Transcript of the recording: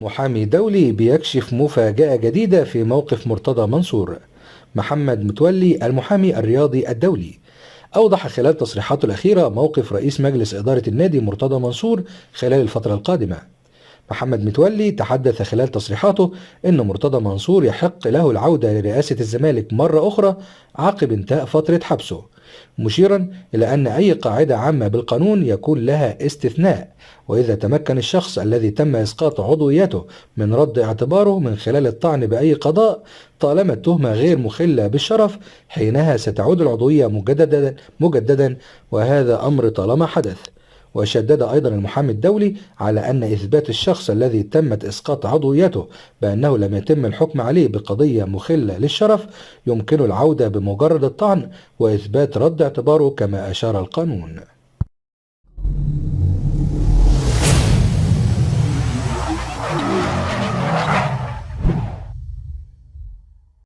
محامي دولي بيكشف مفاجأة جديدة في موقف مرتضى منصور. محمد متولي المحامي الرياضي الدولي أوضح خلال تصريحاته الأخيرة موقف رئيس مجلس إدارة النادي مرتضى منصور خلال الفترة القادمة. محمد متولي تحدث خلال تصريحاته أن مرتضى منصور يحق له العودة لرئاسة الزمالك مرة أخرى عقب انتهاء فترة حبسه، مشيرا إلى أن أي قاعدة عامة بالقانون يكون لها استثناء، وإذا تمكن الشخص الذي تم إسقاط عضويته من رد اعتباره من خلال الطعن بأي قضاء طالما التهمة غير مخلة بالشرف، حينها ستعود العضوية مجددا، وهذا أمر طالما حدث. وشدد أيضا المحامي الدولي على أن إثبات الشخص الذي تمت إسقاط عضويته بأنه لم يتم الحكم عليه بقضية مخلة للشرف يمكن العودة بمجرد الطعن وإثبات رد اعتباره كما أشار القانون.